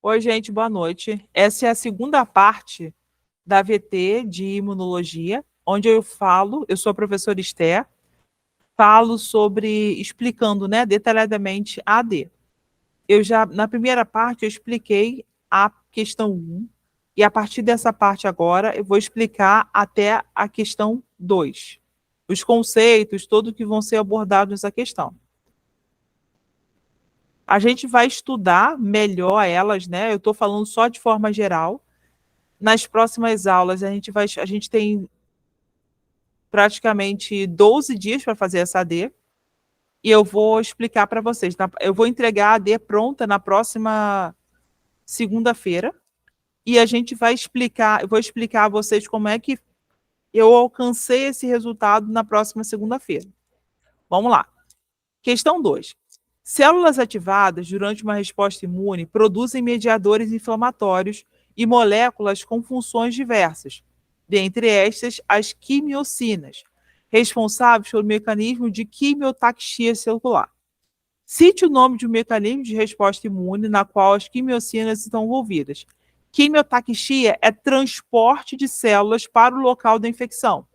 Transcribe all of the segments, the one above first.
Oi, gente, boa noite. Essa é a segunda parte da VT de imunologia, onde eu sou a professora Esther, falo sobre, explicando, né, detalhadamente a AD. Na primeira parte, eu expliquei a questão 1, e a partir dessa parte agora, eu vou explicar até a questão 2. Os conceitos, tudo que vão ser abordados nessa questão. A gente vai estudar melhor elas, né? Eu estou falando só de forma geral. Nas próximas aulas, a gente tem praticamente 12 dias para fazer essa AD, e eu vou explicar para vocês. Eu vou entregar a AD pronta na próxima segunda-feira, e a gente vai explicar, eu vou explicar a vocês como é que eu alcancei esse resultado na próxima segunda-feira. Vamos lá. Questão 2. Células ativadas durante uma resposta imune produzem mediadores inflamatórios e moléculas com funções diversas, dentre estas as quimiocinas, responsáveis pelo mecanismo de quimiotaxia celular. Cite o nome de um mecanismo de resposta imune na qual as quimiocinas estão envolvidas. Quimiotaxia é transporte de células para o local da infecção.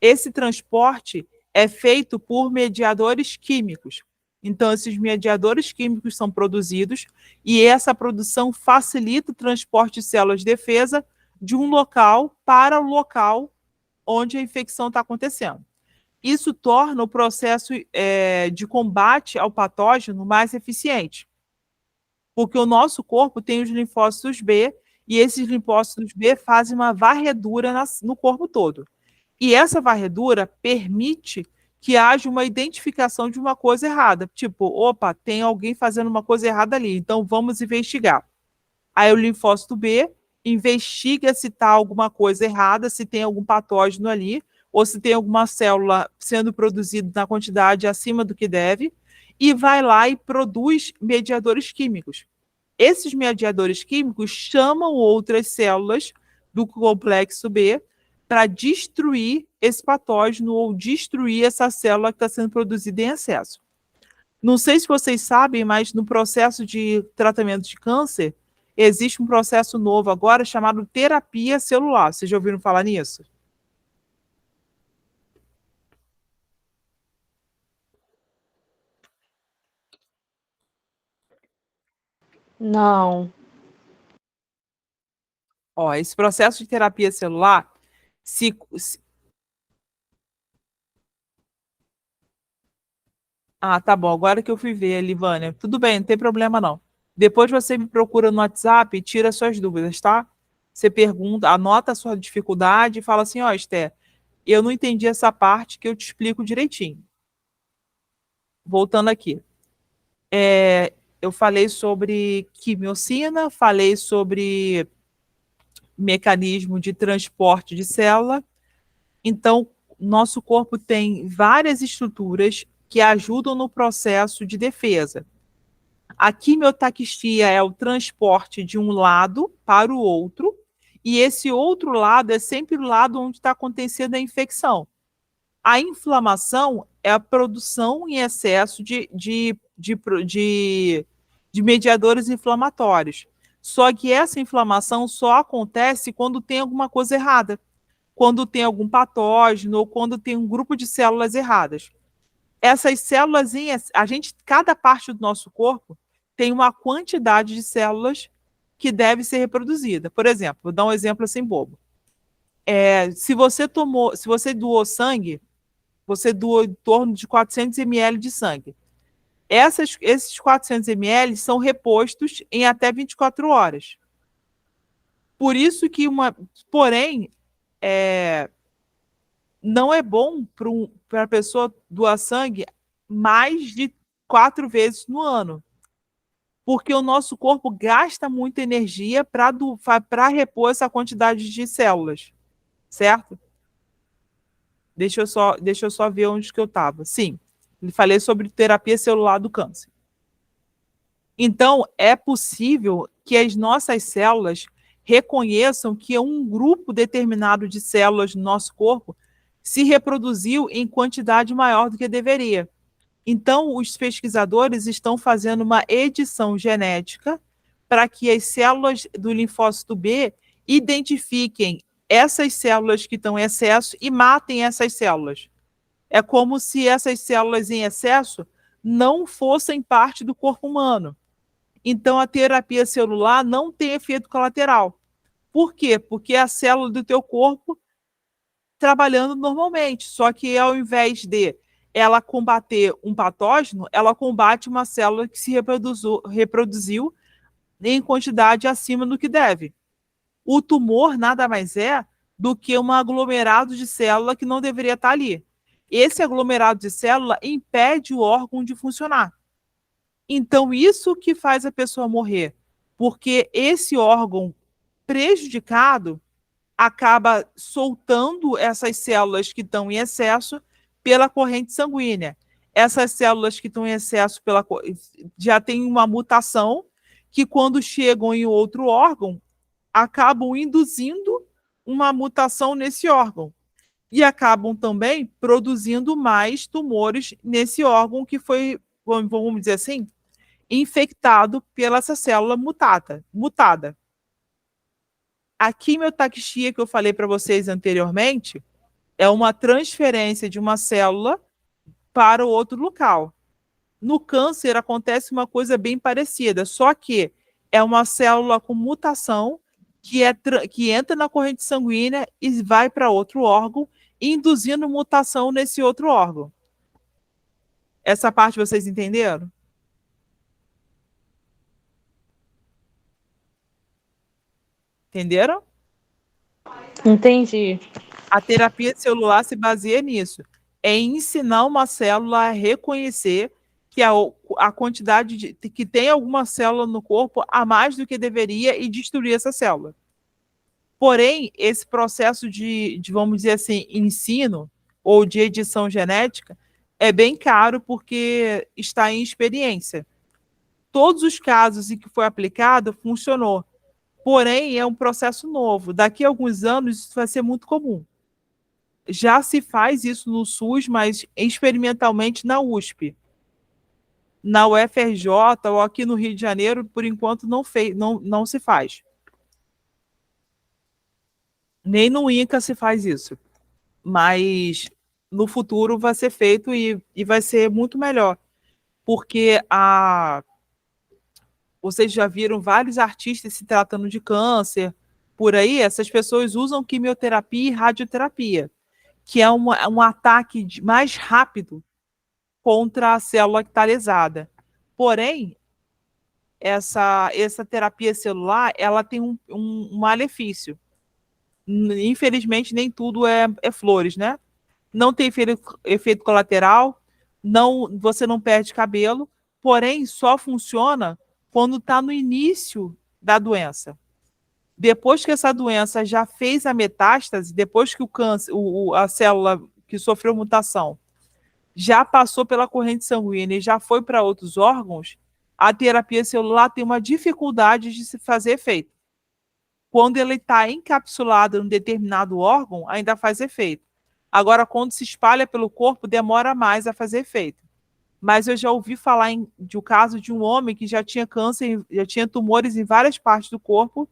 Esse transporte é feito por mediadores químicos. Então, esses mediadores químicos são produzidos e essa produção facilita o transporte de células de defesa de um local para o local onde a infecção está acontecendo. Isso torna o processo de combate ao patógeno mais eficiente, porque o nosso corpo tem os linfócitos B e esses linfócitos B fazem uma varredura no corpo todo. E essa varredura permite que haja uma identificação de uma coisa errada. Tipo, opa, tem alguém fazendo uma coisa errada ali, então vamos investigar. Aí o linfócito B investiga se está alguma coisa errada, se tem algum patógeno ali, ou se tem alguma célula sendo produzida na quantidade acima do que deve, e vai lá e produz mediadores químicos. Esses mediadores químicos chamam outras células do complexo B para destruir esse patógeno ou destruir essa célula que está sendo produzida em excesso. Não sei se vocês sabem, mas no processo de tratamento de câncer, existe um processo novo agora chamado terapia celular. Vocês já ouviram falar nisso? Não. Ó, esse processo de terapia celular, se... Ah, tá bom, agora que eu fui ver, Livânia. Tudo bem, não tem problema não. Depois você me procura no WhatsApp e tira suas dúvidas, tá? Você pergunta, anota a sua dificuldade e fala assim, ó, Esther, eu não entendi essa parte que eu te explico direitinho. Voltando aqui. Eu falei sobre quimiocina, falei sobre mecanismo de transporte de célula. Então, nosso corpo tem várias estruturas que ajudam no processo de defesa. A quimiotaxia é o transporte de um lado para o outro, e esse outro lado é sempre o lado onde está acontecendo a infecção. A inflamação é a produção em excesso de mediadores inflamatórios. Só que essa inflamação só acontece quando tem alguma coisa errada, quando tem algum patógeno ou quando tem um grupo de células erradas. Essas células, cada parte do nosso corpo tem uma quantidade de células que deve ser reproduzida. Por exemplo, vou dar um exemplo assim bobo. Se você doou sangue, você doou em torno de 400 ml de sangue. Esses 400 ml são repostos em até 24 horas. Por isso que porém, não é bom para a pessoa doar sangue mais de 4 vezes no ano, porque o nosso corpo gasta muita energia para repor essa quantidade de células, certo? Deixa eu só ver onde que eu estava. Sim, falei sobre terapia celular do câncer. Então, é possível que as nossas células reconheçam que um grupo determinado de células no nosso corpo se reproduziu em quantidade maior do que deveria. Então, os pesquisadores estão fazendo uma edição genética para que as células do linfócito B identifiquem essas células que estão em excesso e matem essas células. É como se essas células em excesso não fossem parte do corpo humano. Então, a terapia celular não tem efeito colateral. Por quê? Porque é a célula do teu corpo trabalhando normalmente, só que ao invés de ela combater um patógeno, ela combate uma célula que se reproduziu em quantidade acima do que deve. O tumor nada mais é do que um aglomerado de célula que não deveria estar ali. Esse aglomerado de célula impede o órgão de funcionar. Então, isso que faz a pessoa morrer, porque esse órgão prejudicado acaba soltando essas células que estão em excesso pela corrente sanguínea. Essas células que estão em excesso já têm uma mutação que, quando chegam em outro órgão, acabam induzindo uma mutação nesse órgão e acabam também produzindo mais tumores nesse órgão que foi, vamos dizer assim, infectado pela essa célula mutada. A quimiotaxia que eu falei para vocês anteriormente é uma transferência de uma célula para o outro local. No câncer acontece uma coisa bem parecida, só que é uma célula com mutação que entra na corrente sanguínea e vai para outro órgão, induzindo mutação nesse outro órgão. Essa parte vocês entenderam? Entenderam? Entendi. A terapia celular se baseia nisso. É ensinar uma célula a reconhecer que a quantidade que tem alguma célula no corpo a mais do que deveria e destruir essa célula. Porém, esse processo de, vamos dizer assim, ensino ou de edição genética é bem caro porque está em experiência. Todos os casos em que foi aplicado funcionou. Porém, é um processo novo. Daqui a alguns anos, isso vai ser muito comum. Já se faz isso no SUS, mas experimentalmente na USP. Na UFRJ ou aqui no Rio de Janeiro, por enquanto, não se faz. Nem no INCA se faz isso. Mas no futuro vai ser feito e vai ser muito melhor. Porque vocês já viram vários artistas se tratando de câncer por aí, essas pessoas usam quimioterapia e radioterapia, que é um ataque mais rápido contra a célula que está lesada. Porém, essa terapia celular, ela tem um malefício. Infelizmente, nem tudo é flores, né? Não tem efeito colateral, você não perde cabelo, porém, só funciona quando está no início da doença. Depois que essa doença já fez a metástase, depois que o câncer, a célula que sofreu mutação já passou pela corrente sanguínea e já foi para outros órgãos, a terapia celular tem uma dificuldade de se fazer efeito. Quando ele está encapsulado em um determinado órgão, ainda faz efeito. Agora, quando se espalha pelo corpo, demora mais a fazer efeito. Mas eu já ouvi falar de um caso de um homem que já tinha câncer, já tinha tumores em várias partes do corpo,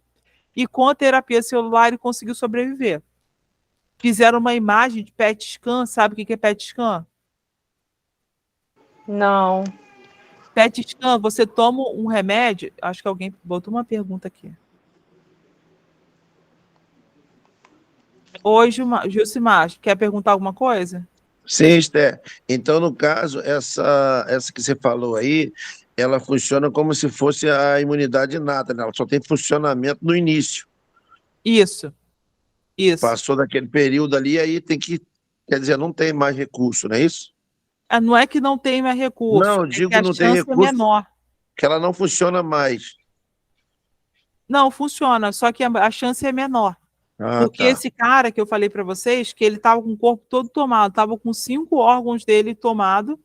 e com a terapia celular ele conseguiu sobreviver. Fizeram uma imagem de PET scan, sabe o que é PET scan? Não. PET scan, você toma um remédio, acho que alguém botou uma pergunta aqui. Oi, Gilcimar, quer perguntar alguma coisa? Sim, Esther. Então, no caso, essa que você falou aí, ela funciona como se fosse a imunidade inata, né? Ela só tem funcionamento no início. Isso. Passou daquele período ali, aí tem que, quer dizer, não tem mais recurso, não é isso? Não é que não tem mais recurso, Não, eu é que digo a não tem chance é recurso, menor. que ela não funciona mais. Não, funciona, só que a chance é menor. Ah, Porque tá. esse cara que eu falei para vocês, que ele estava com o corpo todo tomado, estava com 5 órgãos dele tomado,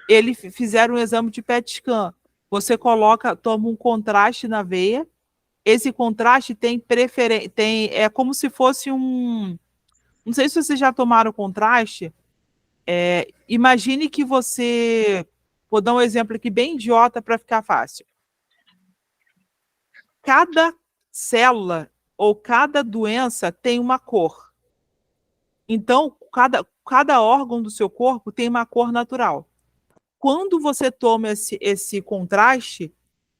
ele fizeram um exame de PET scan. Você toma um contraste na veia, esse contraste é como se fosse não sei se vocês já tomaram contraste, imagine que você, vou dar um exemplo aqui bem idiota para ficar fácil. cada célula ou cada doença tem uma cor. Então, cada órgão do seu corpo tem uma cor natural. Quando você toma esse contraste,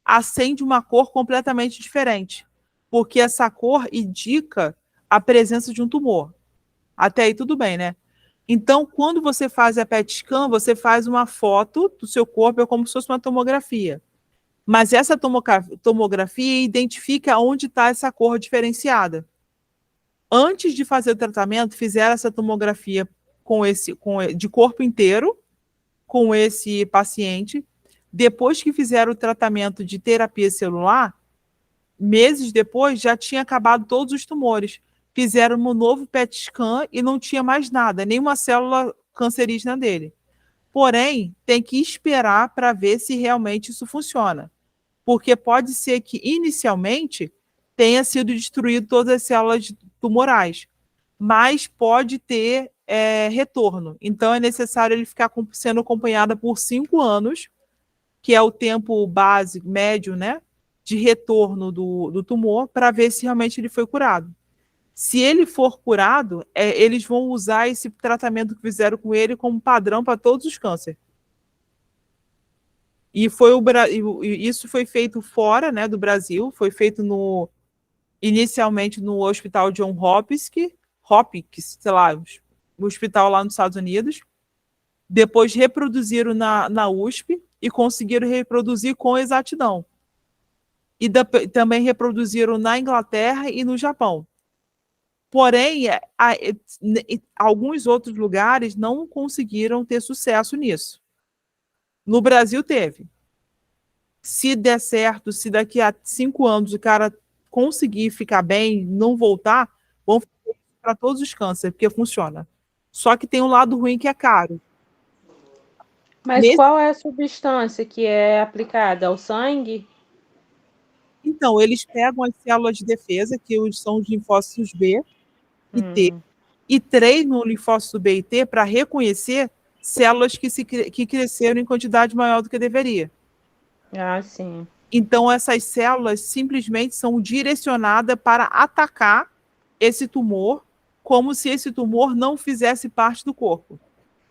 acende uma cor completamente diferente, porque essa cor indica a presença de um tumor. Até aí tudo bem, né? Então, quando você faz a PET scan, você faz uma foto do seu corpo, é como se fosse uma tomografia. Mas essa tomografia identifica onde está essa cor diferenciada. Antes de fazer o tratamento, fizeram essa tomografia de corpo inteiro com esse paciente. Depois que fizeram o tratamento de terapia celular, meses depois já tinha acabado todos os tumores. Fizeram um novo PET scan e não tinha mais nada, nenhuma célula cancerígena dele. Porém, tem que esperar para ver se realmente isso funciona. Porque pode ser que, inicialmente, tenha sido destruído todas as células tumorais, mas pode ter retorno. Então, é necessário ele ficar sendo acompanhado por 5 anos, que é o tempo base, médio, né, de retorno do tumor, para ver se realmente ele foi curado. Se ele for curado, eles vão usar esse tratamento que fizeram com ele como padrão para todos os cânceres. E isso foi feito fora, né, do Brasil, foi feito inicialmente no Hospital John Hopkins, sei lá, um hospital lá nos Estados Unidos. Depois reproduziram na USP e conseguiram reproduzir com exatidão. E também reproduziram na Inglaterra e no Japão. Porém, alguns outros lugares não conseguiram ter sucesso nisso. No Brasil teve. Se der certo, se daqui a 5 anos o cara conseguir ficar bem, não voltar, vão fazer para todos os cânceres, porque funciona. Só que tem um lado ruim que é caro. Mas qual é a substância que é aplicada ao sangue? Então, eles pegam as células de defesa, que são os linfócitos B e T, e treinam o linfócito B e T para reconhecer células que cresceram em quantidade maior do que deveria. Ah, sim. Então, essas células simplesmente são direcionadas para atacar esse tumor, como se esse tumor não fizesse parte do corpo.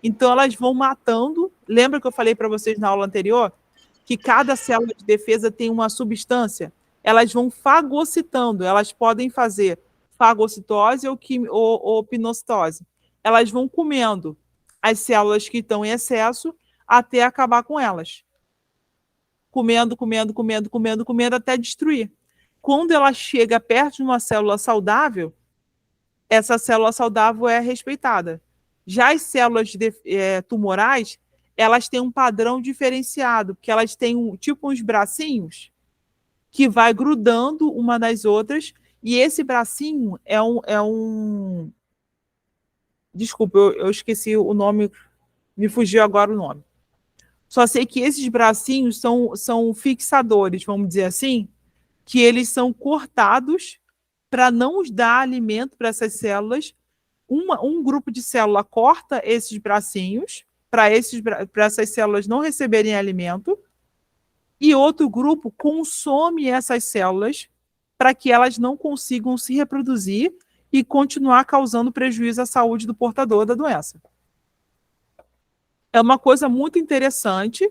Então, elas vão matando. Lembra que eu falei para vocês na aula anterior que cada célula de defesa tem uma substância? Elas vão fagocitando. Elas podem fazer fagocitose ou pinocitose. Elas vão comendo as células que estão em excesso até acabar com elas. Comendo, até destruir. Quando ela chega perto de uma célula saudável, essa célula saudável é respeitada. Já as células tumorais, elas têm um padrão diferenciado, porque elas têm tipo uns bracinhos que vai grudando uma nas outras, e esse bracinho é um... Desculpa, eu esqueci o nome, me fugiu agora o nome. Só sei que esses bracinhos são fixadores, vamos dizer assim, que eles são cortados para não dar alimento para essas células. Um grupo de célula corta esses bracinhos para essas células não receberem alimento, e outro grupo consome essas células para que elas não consigam se reproduzir e continuar causando prejuízo à saúde do portador da doença. É uma coisa muito interessante,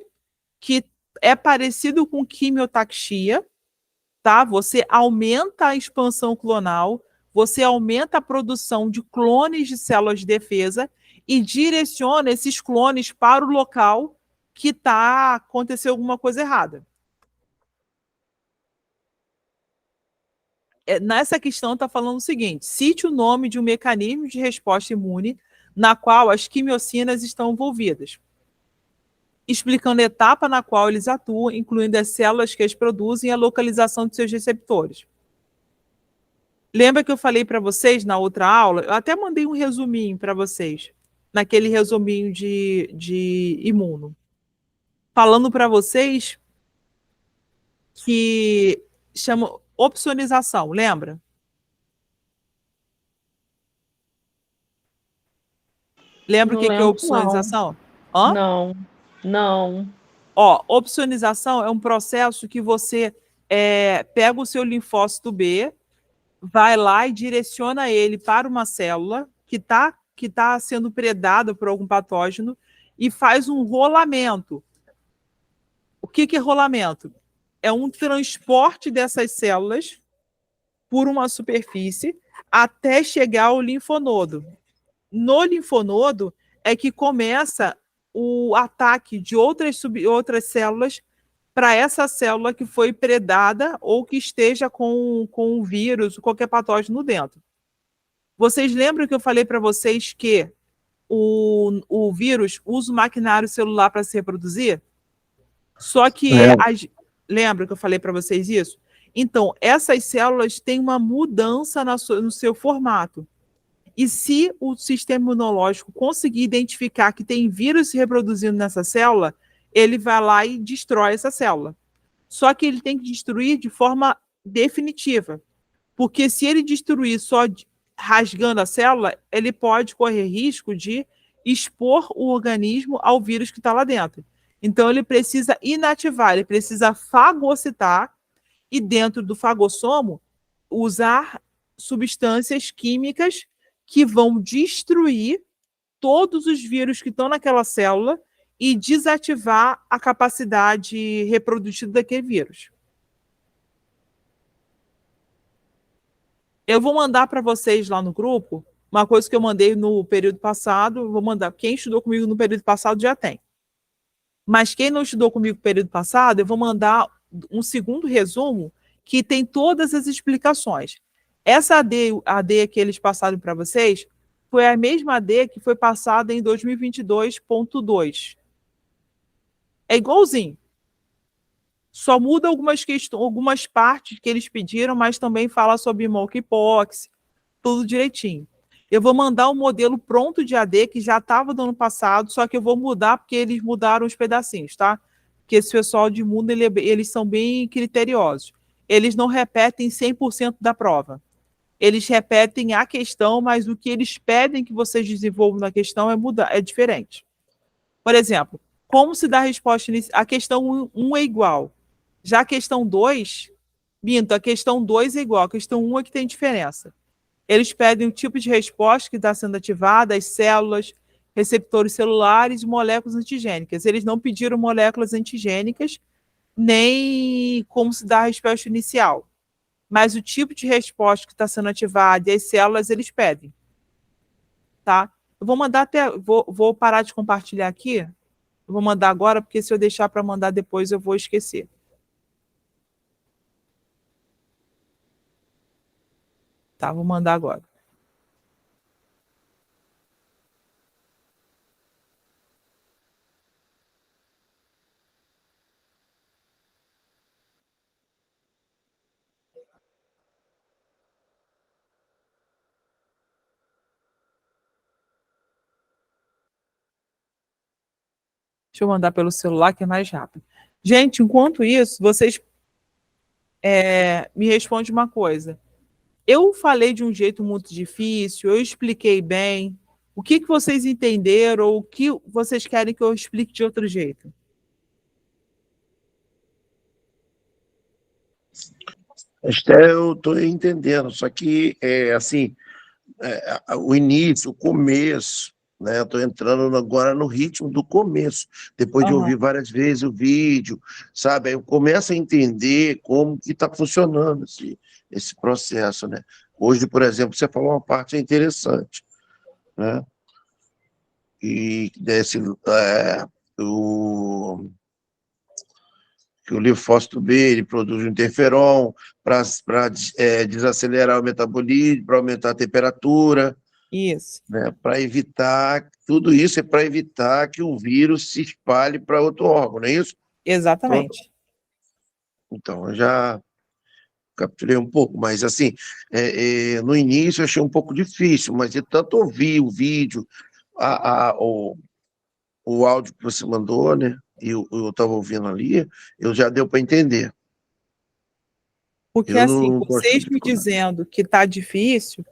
que é parecido com quimiotaxia, tá? Você aumenta a expansão clonal, você aumenta a produção de clones de células de defesa e direciona esses clones para o local que aconteceu alguma coisa errada. Nessa questão está falando o seguinte: cite o nome de um mecanismo de resposta imune na qual as quimiocinas estão envolvidas, explicando a etapa na qual eles atuam, incluindo as células que as produzem e a localização de seus receptores. Lembra que eu falei para vocês na outra aula? Eu até mandei um resuminho para vocês, naquele resuminho de imuno, falando para vocês que chama opsonização, lembra? Lembra o que é opsonização? Não. Ó, opsonização é um processo que você pega o seu linfócito B, vai lá e direciona ele para uma célula que tá sendo predada por algum patógeno e faz um rolamento. O que é rolamento? É um transporte dessas células por uma superfície até chegar ao linfonodo. No linfonodo é que começa o ataque de outras células para essa célula que foi predada ou que esteja com o vírus, qualquer patógeno dentro. Vocês lembram que eu falei para vocês que o vírus usa o maquinário celular para se reproduzir? Só que, lembra que eu falei para vocês isso? Então, essas células têm uma mudança no seu formato. E se o sistema imunológico conseguir identificar que tem vírus se reproduzindo nessa célula, ele vai lá e destrói essa célula. Só que ele tem que destruir de forma definitiva. Porque se ele destruir só rasgando a célula, ele pode correr risco de expor o organismo ao vírus que está lá dentro. Então, ele precisa inativar, ele precisa fagocitar e, dentro do fagossomo, usar substâncias químicas que vão destruir todos os vírus que estão naquela célula e desativar a capacidade reprodutiva daquele vírus. Eu vou mandar para vocês lá no grupo uma coisa que eu mandei no período passado, vou mandar. Quem estudou comigo no período passado já tem. Mas quem não estudou comigo no período passado, eu vou mandar um segundo resumo que tem todas as explicações. Essa AD que eles passaram para vocês foi a mesma AD que foi passada em 2022.2. É igualzinho. Só muda algumas partes que eles pediram, mas também fala sobre monkeypox, tudo direitinho. Eu vou mandar um modelo pronto de AD que já estava do ano passado, só que eu vou mudar porque eles mudaram os pedacinhos, tá? Porque esse pessoal de mundo, eles são bem criteriosos. Eles não repetem 100% da prova. Eles repetem a questão, mas o que eles pedem que vocês desenvolvam na questão é diferente. Por exemplo, como se dá a resposta inicial? A questão 1 é igual. Já a questão 2, a questão 2 é igual, a questão 1 é que tem diferença. Eles pedem o tipo de resposta que está sendo ativada, as células, receptores celulares e moléculas antigênicas. Eles não pediram moléculas antigênicas, nem como se dá a resposta inicial. Mas o tipo de resposta que está sendo ativada e as células, eles pedem. Tá? Eu vou mandar vou parar de compartilhar aqui. Eu vou mandar agora, porque se eu deixar para mandar depois, eu vou esquecer. Tá, vou mandar agora. Deixa eu mandar pelo celular, que é mais rápido. Gente, enquanto isso, vocês me respondem uma coisa. Eu falei de um jeito muito difícil, eu expliquei bem. O que vocês entenderam ou o que vocês querem que eu explique de outro jeito? Esther, eu estou entendendo, só que, o início, o começo, né? Eu estou entrando agora no ritmo do começo, depois de ouvir várias vezes o vídeo, sabe? Aí eu começo a entender como que está funcionando esse processo, né? Hoje, por exemplo, você falou uma parte interessante, né? E que o linfócito B ele produz um interferon para desacelerar o metabolismo, para aumentar a temperatura. Isso. Né, para evitar, tudo isso é para evitar que o vírus se espalhe para outro órgão, não é isso? Exatamente. Então, eu já capturei um pouco, mas assim, no início eu achei um pouco difícil, mas de tanto ouvir o vídeo, o áudio que você mandou, né, e eu estava ouvindo ali, eu já deu para entender. Porque assim, vocês me dizendo que está difícil,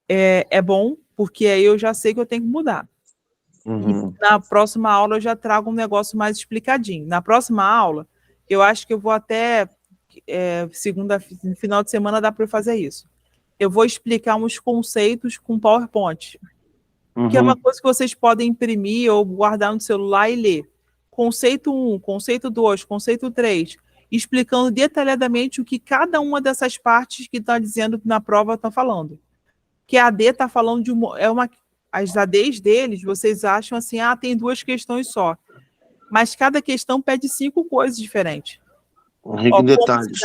é bom, porque aí eu já sei que eu tenho que mudar. Uhum. Na próxima aula eu já trago um negócio mais explicadinho. Na próxima aula, eu acho que eu vou até no final de semana dá para eu fazer isso. Eu vou explicar uns conceitos com PowerPoint, que é uma coisa que vocês podem imprimir ou guardar no celular e ler. Conceito 1, conceito 2, conceito 3, explicando detalhadamente o que cada uma dessas partes que está dizendo na prova está falando. Que a AD está falando de as ADs deles, vocês acham assim, tem 2 questões só. Mas cada questão pede 5 coisas diferentes. Rico em detalhes.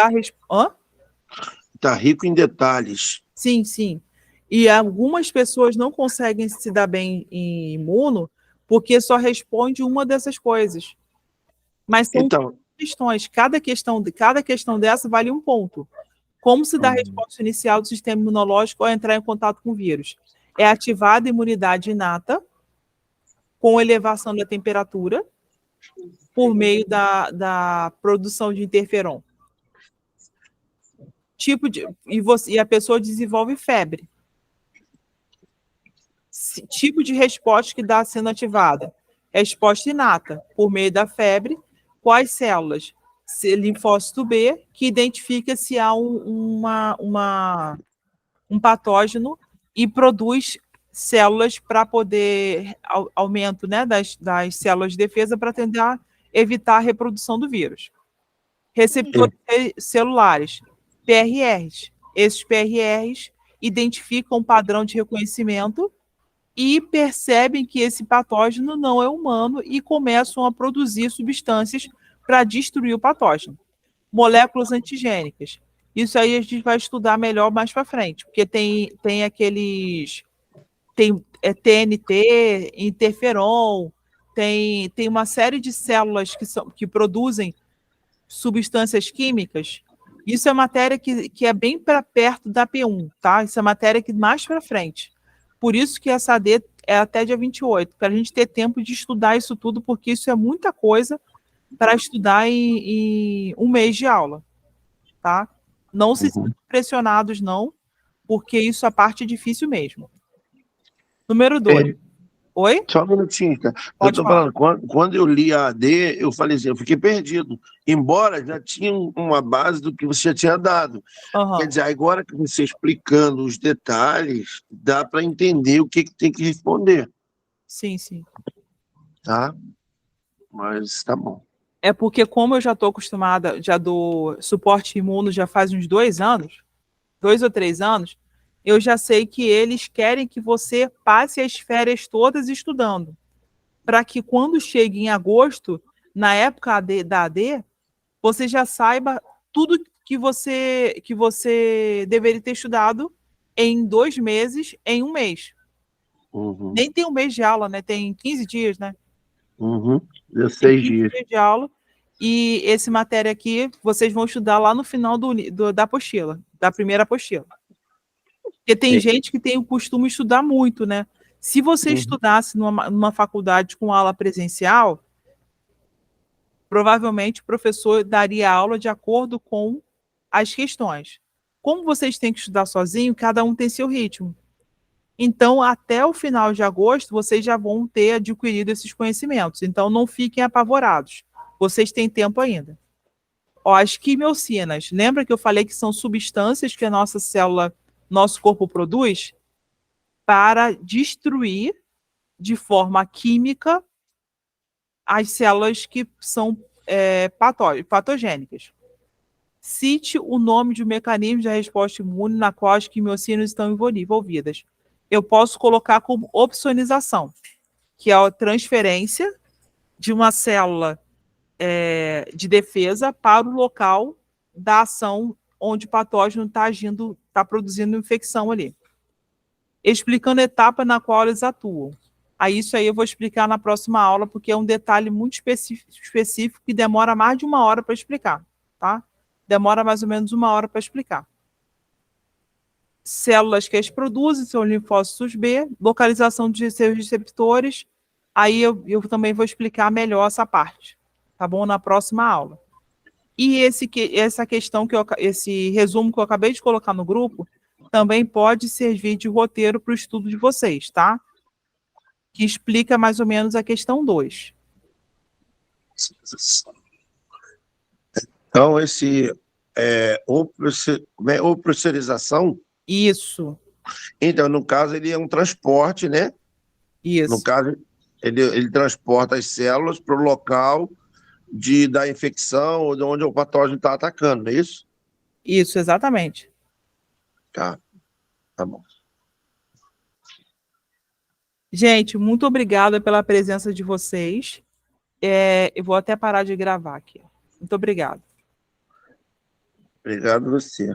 Está rico em detalhes. Sim, sim. E algumas pessoas não conseguem se dar bem em imuno porque só responde uma dessas coisas. Mas são questões. Cada questão dessa vale 1 ponto. Como se dá a resposta inicial do sistema imunológico ao entrar em contato com o vírus? É ativada a imunidade inata com elevação da temperatura por meio da produção de interferon. E a pessoa desenvolve febre. Tipo de resposta que está sendo ativada. Resposta inata, por meio da febre. Quais células? Linfócito B, que identifica se há um patógeno e produz células para poder aumento, né, das células de defesa para tentar evitar a reprodução do vírus. Receptores celulares, PRRs. Esses PRRs identificam um padrão de reconhecimento e percebem que esse patógeno não é humano e começam a produzir substâncias para destruir o patógeno. Moléculas antigênicas. Isso aí a gente vai estudar melhor mais para frente, porque tem aqueles... Tem TNT, interferon, tem uma série de células que produzem substâncias químicas. Isso é matéria que é bem para perto da P1, tá? Isso é matéria que mais para frente. Por isso que essa AD é até dia 28, para a gente ter tempo de estudar isso tudo, porque isso é muita coisa para estudar em 1 mês de aula, tá? Não se sintam pressionados, não, porque isso a parte é difícil mesmo. Número 2. Oi? Só um minutinho, cara. Eu tô falando, quando eu li a AD, eu falei assim, eu fiquei perdido. Embora já tinha uma base do que você já tinha dado. Quer dizer, agora que você explicando os detalhes, dá para entender o que tem que responder. Sim, sim. Tá? Mas tá bom. É porque como eu já estou acostumada, já dou suporte imuno já faz uns 2 anos, 2 ou 3 anos, eu já sei que eles querem que você passe as férias todas estudando, para que quando chegue em agosto, na época da AD, você já saiba tudo que você deveria ter estudado em 2 meses, em 1 mês. Nem tem 1 mês de aula, né? Tem 15 dias, né? 16 dias de aula. E esse matéria aqui, vocês vão estudar lá no final da apostila, da primeira apostila. Porque tem gente que tem o costume de estudar muito, né? Se você estudasse numa faculdade com aula presencial, provavelmente o professor daria aula de acordo com as questões. Como vocês têm que estudar sozinho, cada um tem seu ritmo. Então, até o final de agosto, vocês já vão ter adquirido esses conhecimentos. Então, não fiquem apavorados. Vocês têm tempo ainda. As quimiocinas, lembra que eu falei que são substâncias que a nossa célula, nosso corpo produz para destruir de forma química as células que são patogênicas. Cite o nome de um mecanismo de resposta imune na qual as quimiocinas estão envolvidas. Eu posso colocar como opsonização, que é a transferência de uma célula de defesa para o local da ação onde o patógeno está agindo, está produzindo infecção ali. Explicando a etapa na qual eles atuam. Isso aí eu vou explicar na próxima aula, porque é um detalhe muito específico que demora mais de 1 hora para explicar, tá? Demora mais ou menos 1 hora para explicar. Células que eles produzem são linfócitos B, localização de seus receptores. Aí eu também vou explicar melhor essa parte, tá bom? Na próxima aula. E essa questão, esse resumo que eu acabei de colocar no grupo, também pode servir de roteiro para o estudo de vocês, tá? Que explica mais ou menos a questão 2. Então, ou pressurização. Isso, Então, no caso, ele é um transporte, né? No isso, caso, ele transporta as células para o local da infecção ou de onde o patógeno está atacando, não é isso? isso, exatamente. Tá bom. Gente, muito obrigada pela presença de vocês. Eu vou até parar de gravar aqui. Muito obrigada. Obrigado a você.